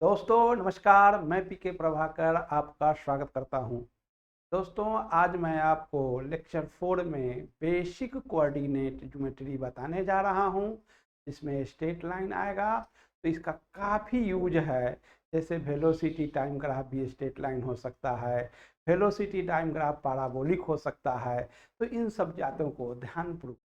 दोस्तों नमस्कार, मैं पीके प्रभाकर आपका स्वागत करता हूं। दोस्तों आज मैं आपको लेक्चर 4 में बेसिक कोऑर्डिनेट ज्योमेट्री बताने जा रहा हूं, जिसमें स्ट्रेट लाइन आएगा। तो इसका काफ़ी यूज है, जैसे वेलोसिटी टाइम ग्राफ भी स्ट्रेट लाइन हो सकता है, वेलोसिटी टाइम ग्राफ पैराबोलिक हो सकता है। तो इन सब बातों को ध्यानपूर्वक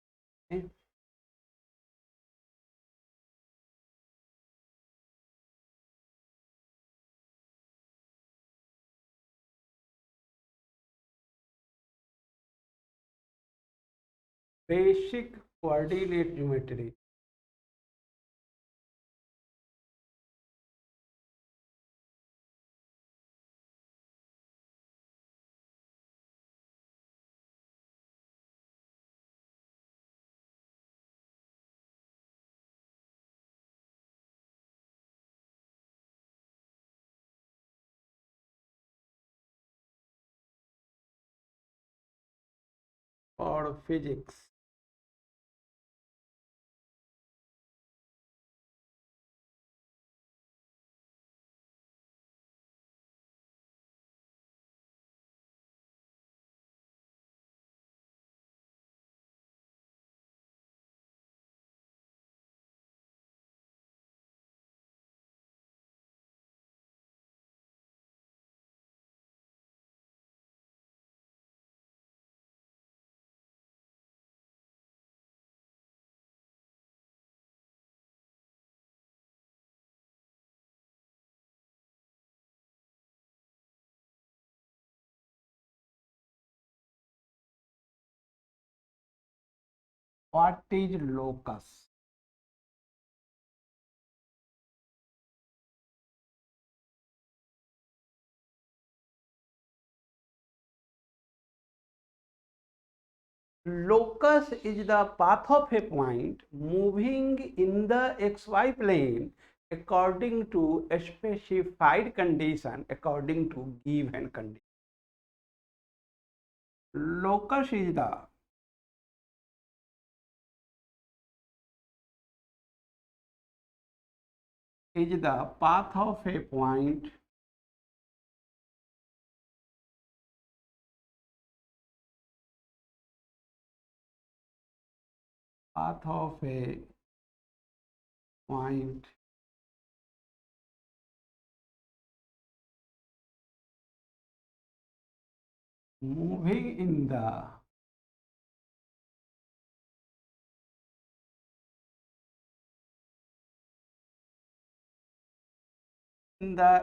बेसिक कोऑर्डिनेट ज्योमेट्री। और physics what is locus? Locus is the path of a point moving in the xy plane according to a specified condition, according to given condition. Locus is the path of a point moving in the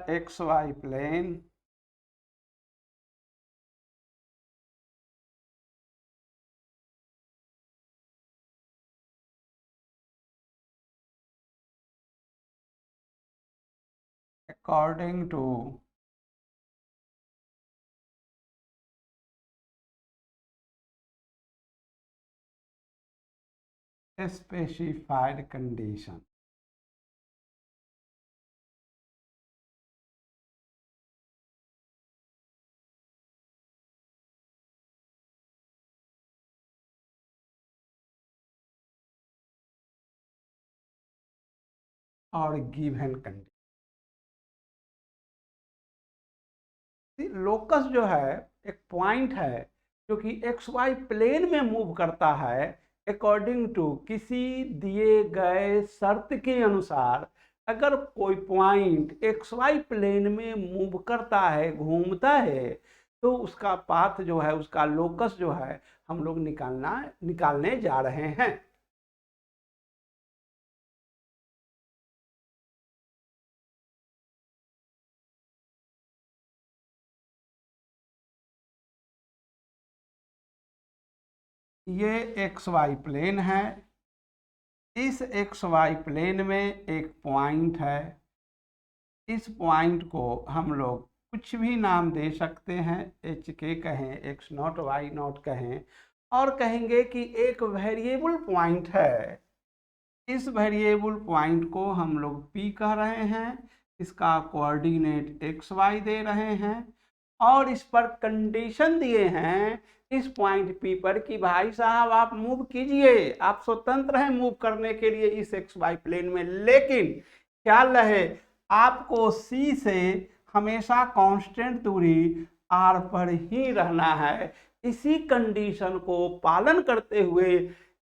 xy plane according to a specified condition. और given condition. Locus जो है एक point है जो कि x Y plane में move करता है अकॉर्डिंग टू किसी दिए गए शर्त के अनुसार। अगर कोई पॉइंट एक्स वाई प्लेन में मूव करता है, घूमता है, तो उसका पाथ जो है, उसका लोकस जो है, हम लोग निकालने जा रहे हैं। ये एक्स वाई प्लेन है। इस एक्स वाई प्लेन में एक पॉइंट है। इस पॉइंट को हम लोग कुछ भी नाम दे सकते हैं, एच के कहें, एक्स नॉट वाई नॉट कहें, और कहेंगे कि एक वेरिएबल पॉइंट है। इस वेरिएबल पॉइंट को हम लोग पी कह रहे हैं। इसका कोऑर्डिनेट एक्स वाई दे रहे हैं और इस पर कंडीशन दिए हैं इस पॉइंट पी पर कि भाई साहब आप मूव कीजिए, आप स्वतंत्र हैं मूव करने के लिए इस एक्स वाई प्लेन में, लेकिन ख्याल रहे आपको सी से हमेशा कांस्टेंट दूरी आर पर ही रहना है। इसी कंडीशन को पालन करते हुए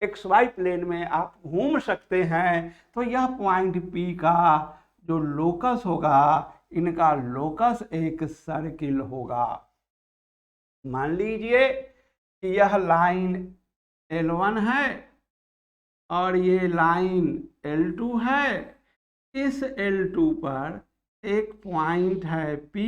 एक्स वाई प्लेन में आप घूम सकते हैं। तो यह पॉइंट पी का जो लोकस होगा, इनका लोकस एक सर्किल होगा। मान लीजिए कि यह लाइन L1 है और ये लाइन L2 है। इस L2 पर एक पॉइंट है P।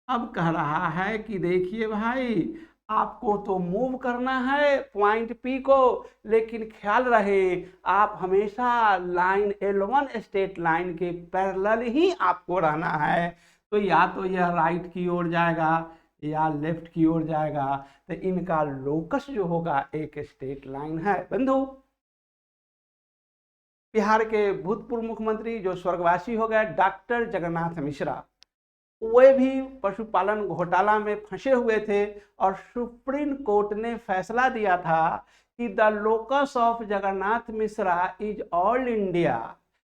अब कह रहा है कि देखिए भाई, आपको तो मूव करना है पॉइंट P को, लेकिन ख्याल रहे आप हमेशा लाइन L1 स्ट्रेट लाइन के पैरेलल ही आपको रहना है। तो या तो यह राइट की ओर जाएगा या लेफ्ट की ओर जाएगा। तो इनका लोकस जो होगा एक स्ट्रेट लाइन है। बंधु, बिहार के भूतपूर्व मुख्यमंत्री जो स्वर्गवासी हो गए डॉक्टर जगन्नाथ मिश्रा, वे भी पशुपालन घोटाला में फंसे हुए थे और सुप्रीम कोर्ट ने फैसला दिया था कि the locus of Jagannath Mishra is all India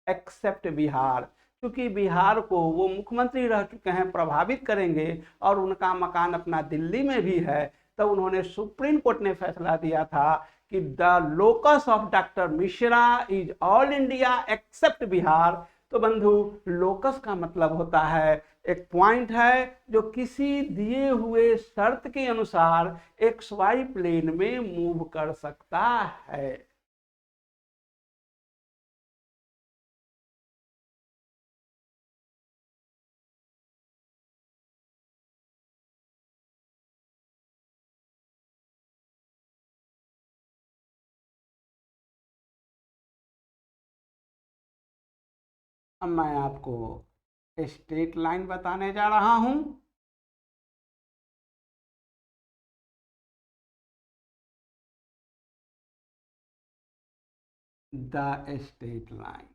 accept Bihar. क्योंकि बिहार को वो मुख्यमंत्री रह चुके हैं, प्रभावित करेंगे और उनका मकान अपना दिल्ली में भी है। तो उन्होंने सुप्रीम कोर्ट ने फैसला दिया था कि the locus of doctor Mishra is all India accept Bihar. तो बंधु, लोकस का मतलब होता है एक पॉइंट है जो किसी दिए हुए शर्त के अनुसार एक्स वाई प्लेन में मूव कर सकता है। अब मैं आपको स्ट्रेट लाइन बताने जा रहा हूं। The straight line,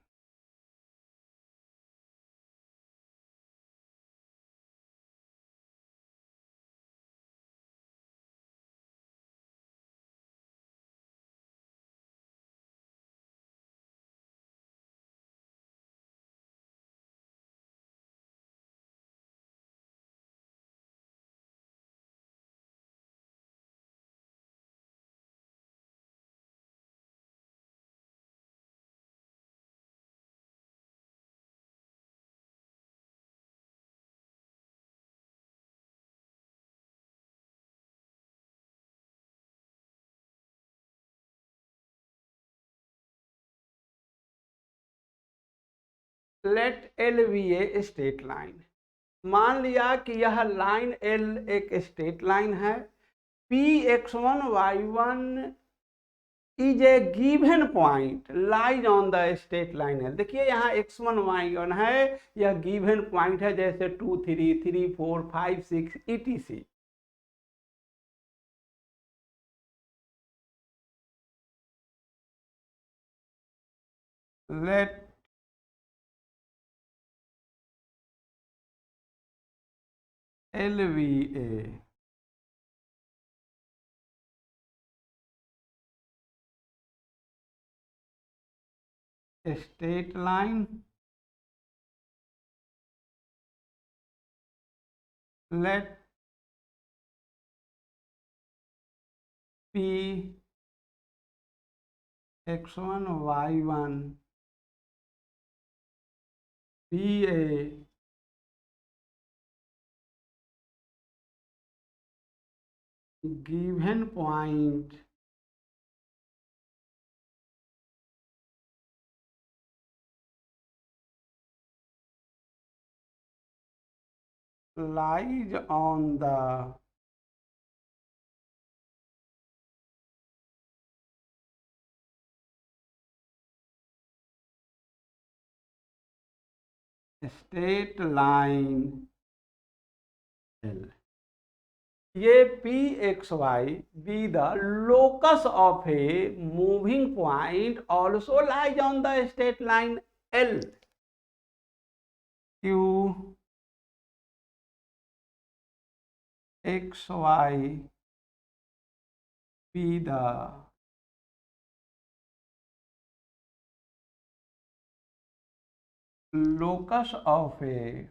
let L be a straight line. मान लिया कि यह लाइन एल एक स्ट्रेट लाइन है। P x1 y1 is a given point lies on the straight line है। देखिए यहाँ x1 y1 है, यह गिवन पॉइंट है, जैसे 2 3 3 4 5 6 etc। Let L be a straight line. Let P x1 y1 be a given point lies on the straight line L। ये P X Y be the locus of a moving point also lies on the straight line L. Q X Y be the locus of a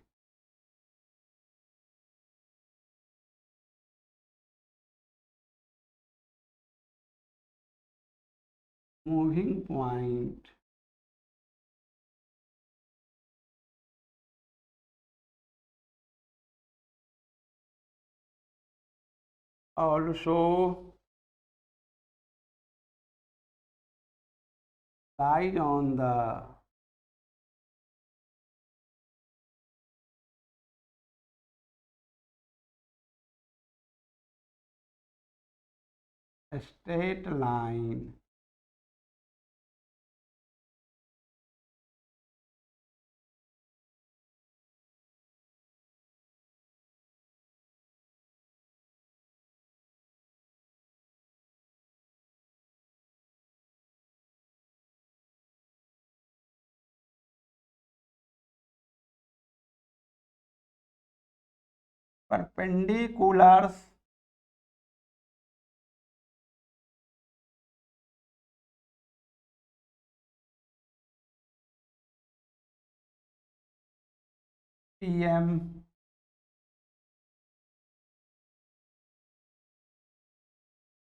moving point also lies on the straight line perpendiculars PM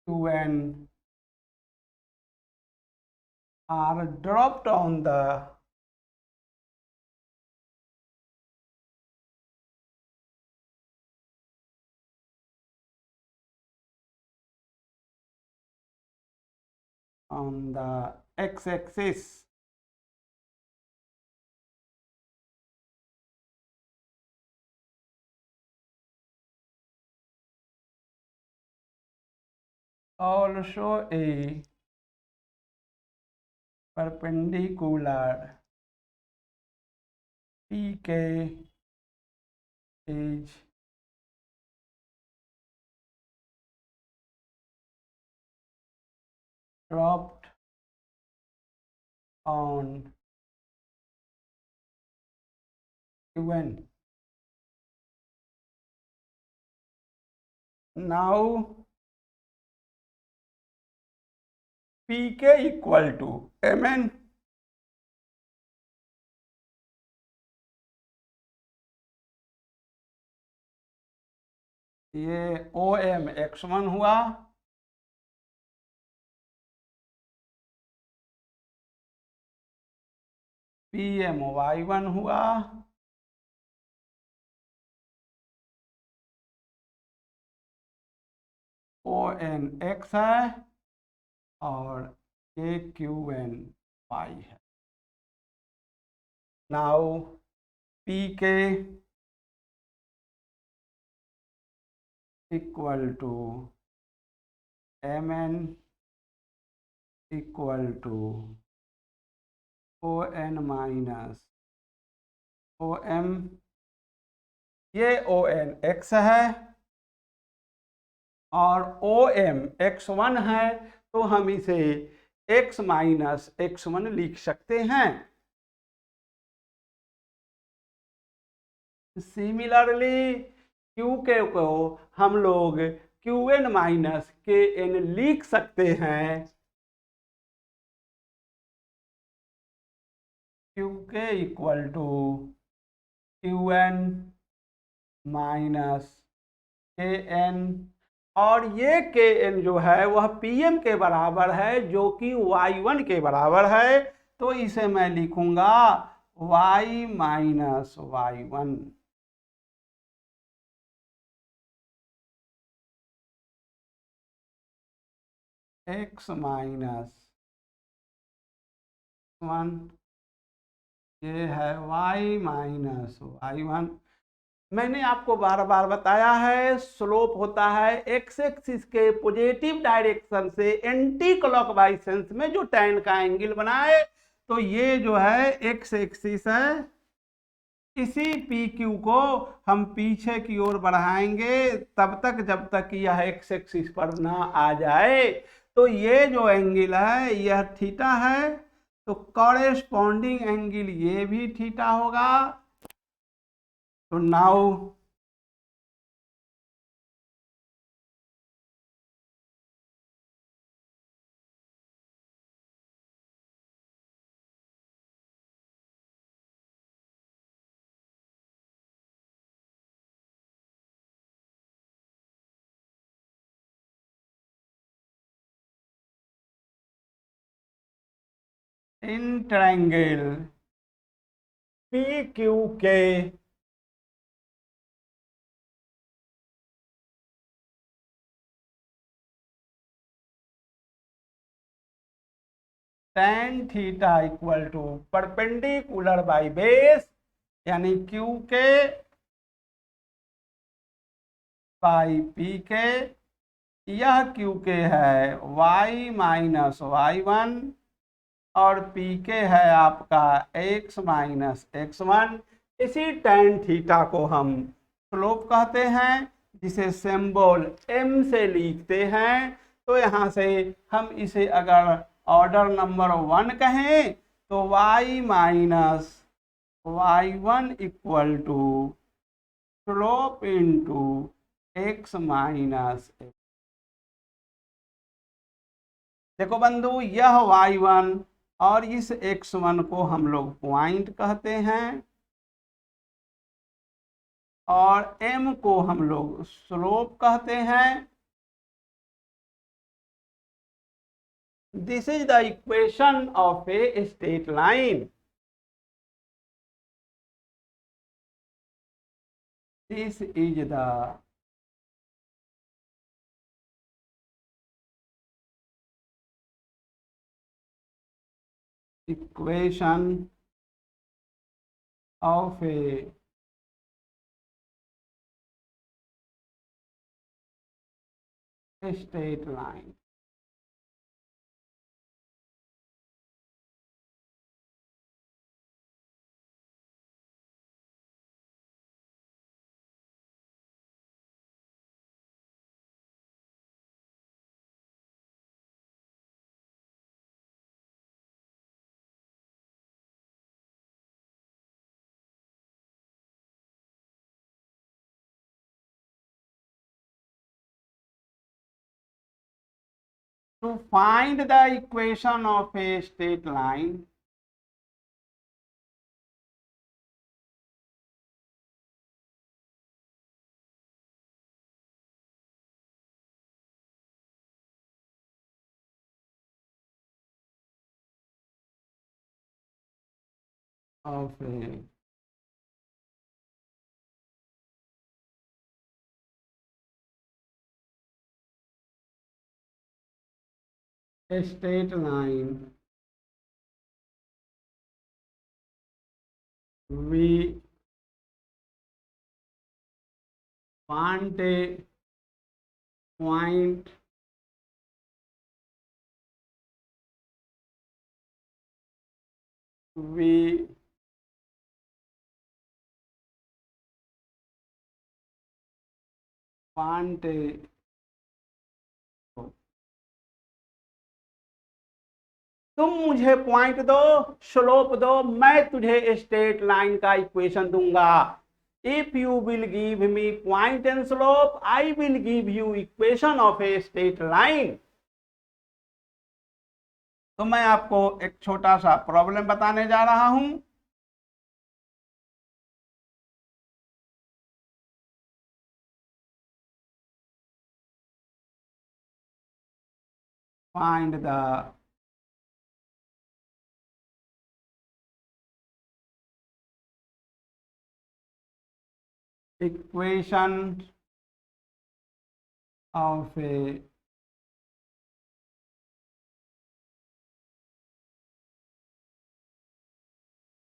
QN are dropped on the x-axis. Also a perpendicular PK is dropped on QN. Now PK equal to Mn. ये OM x1 हुआ, PM y1 हुआ, ON x है और KQN y है. Now PK equal to Mn equal to ON minus OM. ये ON x है और OM x1 है, तो हम इसे x माइनस x1 लिख सकते हैं. सिमिलरली QK को हम लोग QN माइनस KN लिख सकते हैं. QK equal to QN minus KN, और ये KN जो है वह PM के बराबर है, जो कि Y1 के बराबर है, तो इसे मैं लिखूंगा Y minus Y1. X minus 1, ये है Y माइनस Y1. मैंने आपको बार बार बताया है, स्लोप होता है एक्स एक्सिस के पॉजिटिव डायरेक्शन से एंटी क्लॉकवाइज में जो tan का एंगल बनाए, तो ये जो है एक्स एक्सिस है. इसी PQ को हम पीछे की ओर बढ़ाएंगे तब तक जब तक यह एक्स एक्सिस पर ना आ जाए. तो ये जो एंगल है यह थीटा है, तो कॉरेस्पॉन्डिंग एंगल ये भी थीटा होगा. तो now in triangle PQK tan theta equal to perpendicular by base, यानी QK बाई PK। यह QK है y माइनस y1 और PK है आपका x माइनस x1। इसी tan थीटा को हम स्लोप कहते हैं, जिसे सिंबल m से लिखते हैं। तो यहाँ से हम इसे अगर ऑर्डर नंबर 1 कहें तो y minus y1 equal to slope into x minus x। देखो बंधु, यह y1 और इस x1 को हम लोग पॉइंट कहते हैं और m को हम लोग स्लोप कहते हैं। This is the equation of a straight line. This is the equation of a straight line। To find the equation of a straight line, of a straight line, we want a point we want a तुम मुझे point दो, slope दो, मैं तुझे straight line का equation दूंगा। If you will give me point and slope, I will give you equation of a straight line. तो मैं आपको एक छोटा सा प्रॉब्लम बताने जा रहा हूं। Find the equation of a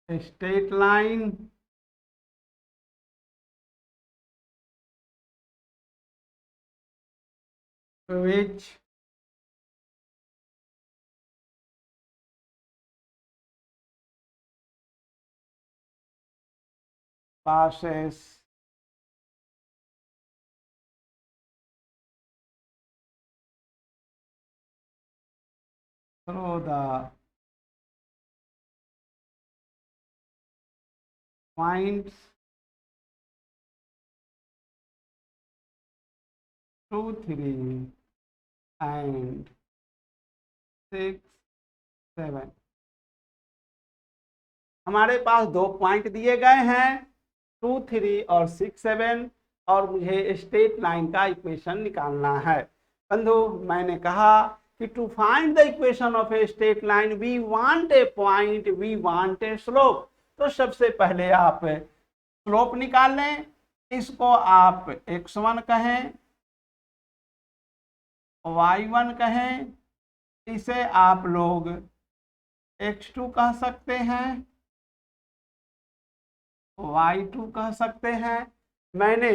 straight line which passes through the points 2, 3 and 6, 7। हमारे पास दो पॉइंट दिए गए हैं 2, 3 और 6, 7 और मुझे स्ट्रेट लाइन का इक्वेशन निकालना है। बंधु, मैंने कहा कि to find the equation of a straight line we want a point, we want a slope. तो सबसे पहले आप स्लोप निकाल लें, इसको आप x1 कहें, y1 कहें, इसे आप लोग x2 कह सकते हैं, y2 कह सकते हैं। मैंने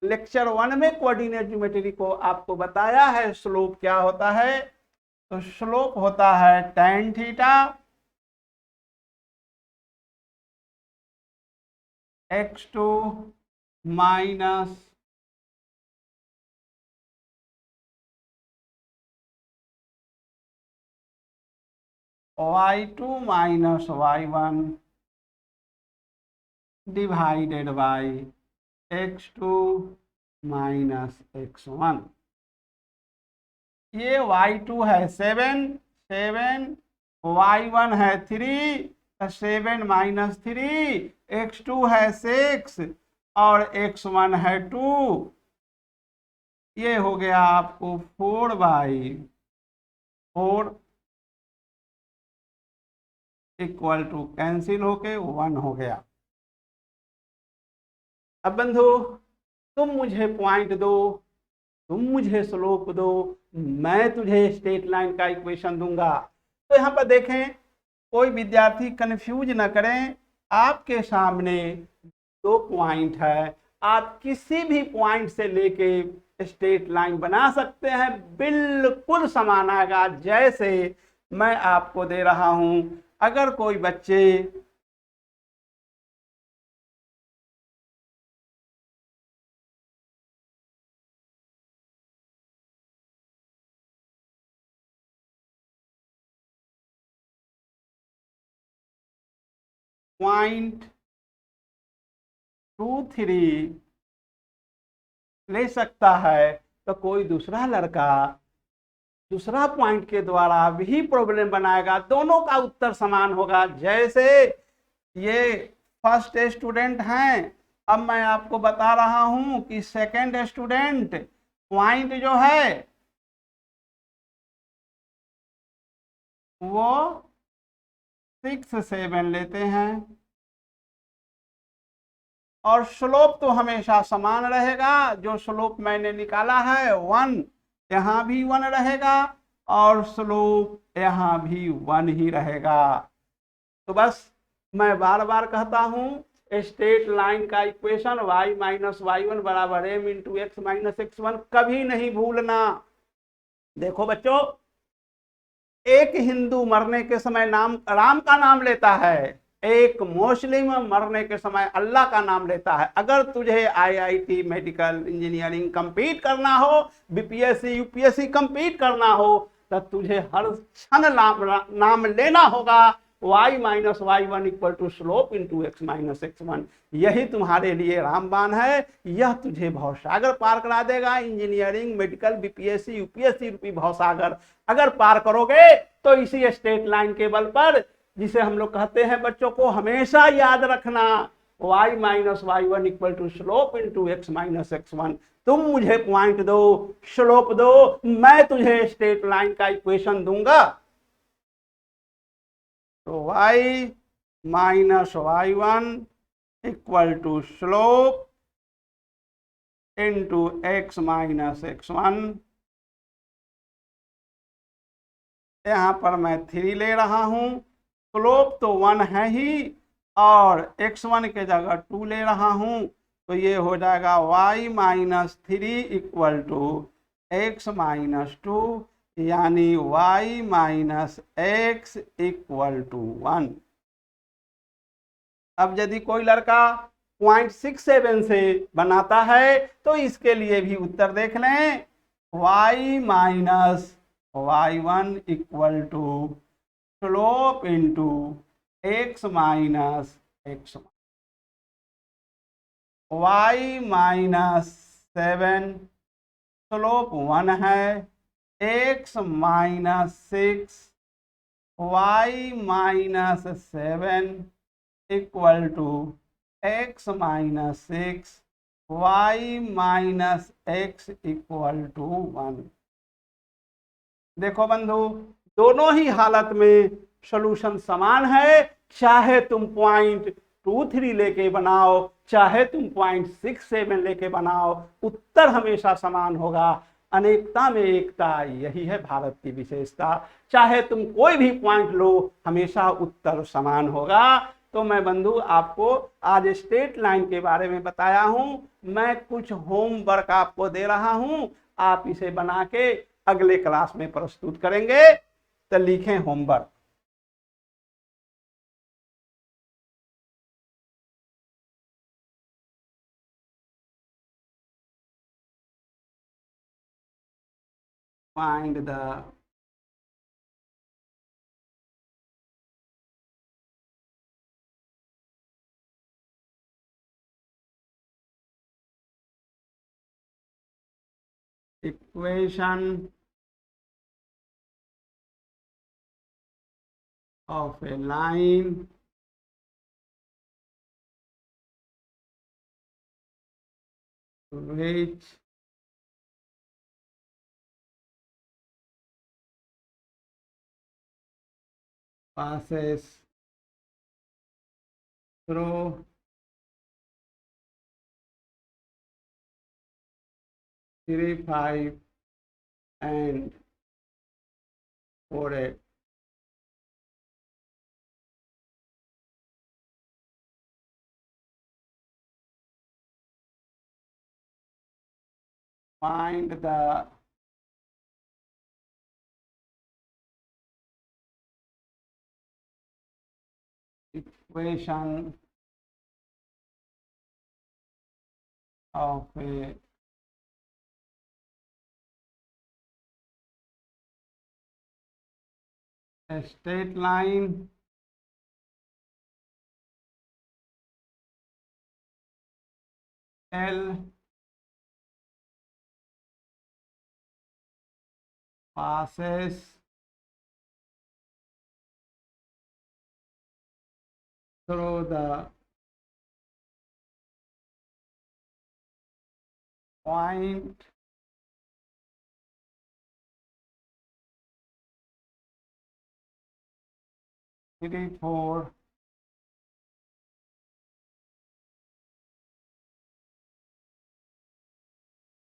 लेक्चर 1 में कोऑर्डिनेट ज्योमेट्री को आपको बताया है स्लोप क्या होता है। तो स्लोप होता है tan theta x2 minus y2 minus y1 divided by x2 minus x1। ये y2 है 7, y1 है 3, 7 माइनस 3, x2 है 6 और x1 है 2। ये हो गया आपको 4/4 इक्वल टू कैंसिल होके 1 हो गया। अब बंधु तुम मुझे पॉइंट दो, तुम मुझे स्लोप दो, मैं तुझे स्ट्रेट लाइन का इक्वेशन दूंगा। तो यहाँ पर देखें, कोई विद्यार्थी कंफ्यूज न करें, आपके सामने 2 पॉइंट है, आप किसी भी पॉइंट से लेके स्ट्रेट लाइन बना सकते हैं, बिल्कुल समान आएगा जैसे मैं आपको दे रहा हूं। अगर कोई बच्चे पॉइंट 2, 3 ले सकता है, तो कोई दूसरा लड़का दूसरा पॉइंट के द्वारा भी प्रॉब्लम बनाएगा, दोनों का उत्तर समान होगा। जैसे ये फर्स्ट स्टूडेंट हैं, अब मैं आपको बता रहा हूं कि सेकंड स्टूडेंट पॉइंट जो है वो 6, 7 लेते हैं और स्लोप तो हमेशा समान रहेगा। जो स्लोप मैंने निकाला है 1, यहाँ भी 1 रहेगा और स्लोप यहाँ भी 1 ही रहेगा। तो बस मैं बार बार कहता हूं, स्ट्रेट लाइन का इक्वेशन y माइनस y1 बराबर m into X minus x1 कभी नहीं भूलना। देखो बच्चों, एक हिंदू मरने के समय राम का नाम लेता है, एक मुस्लिम मरने के समय अल्लाह का नाम लेता है। अगर तुझे IIT मेडिकल इंजीनियरिंग कंप्लीट करना हो, बीपीएससी यूपीएससी कंप्लीट करना हो, तो तुझे हर क्षण नाम लेना होगा y minus y1 equal to slope into X minus x1। यही तुम्हारे लिए रामबाण है, यह तुझे भवसागर पार करा देगा। इंजीनियरिंग मेडिकल बीपीएससी यूपीएससी रूपी भवसागर अगर पार करोगे तो इसी स्ट्रेट लाइन के बल पर, जिसे हम लोग कहते हैं बच्चों को हमेशा याद रखना, y minus y1 equal to slope into X minus x1। तुम मुझे पॉइंट दो, स्लोप दो, मैं तुझे स्ट्रेट लाइन का इक्वेशन दूंगा। तो y minus y1 equal to slope into X minus x1। यहाँ पर मैं 3 ले रहा हूं, स्लोप तो 1 है ही और x1 के जगह 2 ले रहा हूं, तो ये हो जाएगा y minus 3 equal to X minus 2, यानी y minus X equal to 1। अब यदि कोई लड़का 0.67 से बनाता है तो इसके लिए भी उत्तर देख लें, y minus y1 equal to slope into X minus X. y minus 7 slope 1 है, x minus 6 y minus 7 equal to X minus 6 y minus X equal to 1। देखो बंधु, दोनों ही हालत में सॉल्यूशन समान है। चाहे तुम .23 लेके बनाओ, चाहे तुम .67 लेके बनाओ, उत्तर हमेशा समान होगा। अनेकता में एकता, यही है भारत की विशेषता। चाहे तुम कोई भी पॉइंट लो, हमेशा उत्तर समान होगा। तो मैं बंधु आपको आज स्ट्रेट लाइन के बारे में बताया हूं। मैं कुछ होमवर्क आपको दे रहा हूं, आप इसे बना के अगले क्लास में प्रस्तुत करेंगे। तो लिखें homework. Find the equation of a line which passes through 3, 5 and 4, 8. Find the equation of a straight line L passes through the point 3, 4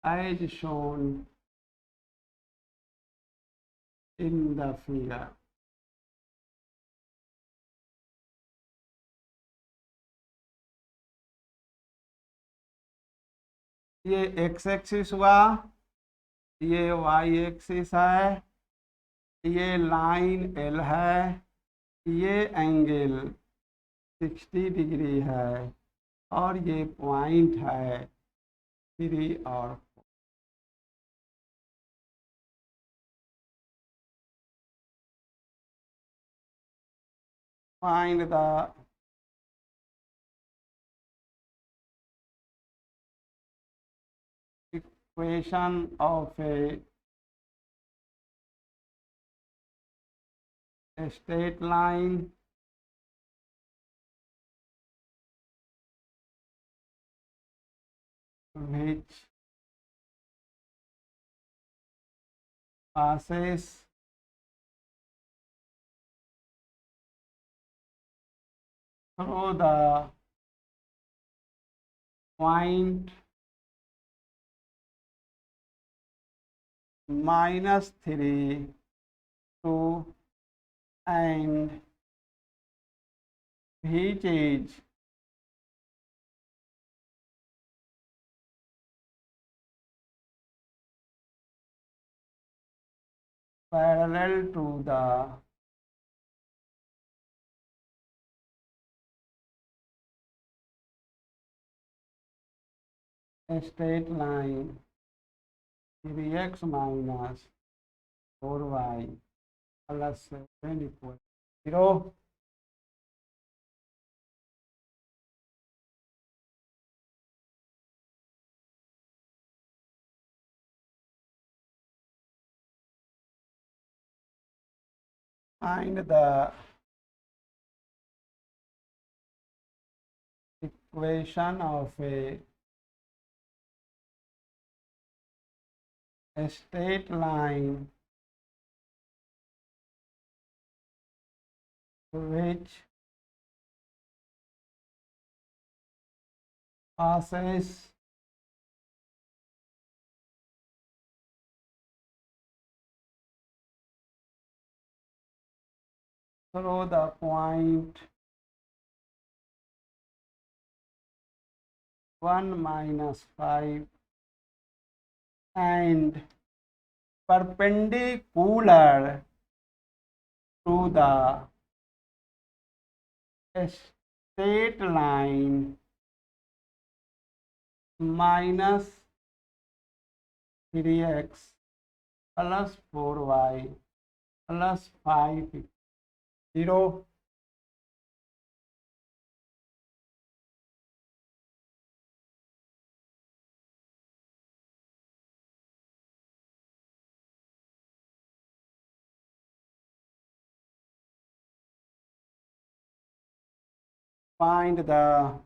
as shown in the figure. ये x एक्सिस हुआ, ये y axis है, ये line L है, ये angle 60 degree है, और ये पॉइंट है 3 और 4। Find the equation of a straight line which passes through the point -3, 2 and which is parallel to the straight line 3x minus 4y plus 7 equal 0. Find the equation of a straight line which passes through the point 1-5 and perpendicular to the straight line minus 3x plus 4y plus 5 0. Find the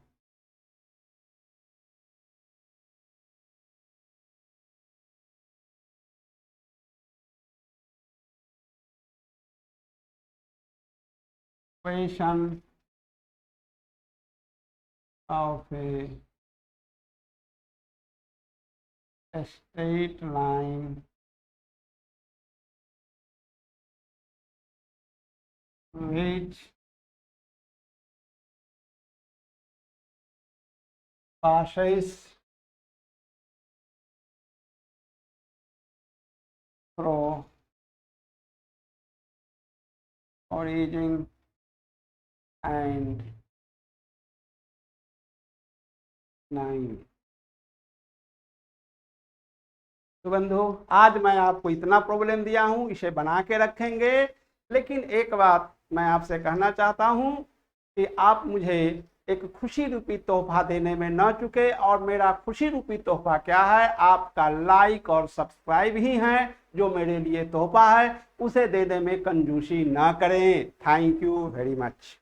equation of a straight line which passes through origin and 9. तो बंधु आज मैं आपको इतना problem दिया हूं, इसे बना के रखेंगे। लेकिन एक बात मैं आपसे कहना चाहता हूं कि आप मुझे एक खुशी रूपी तोहफा देने में न चुके, और मेरा खुशी रूपी तोहफा क्या है? आपका लाइक और सब्सक्राइब ही है जो मेरे लिए तोहफा है। उसे देने में कंजूसी ना करें। Thank you very much.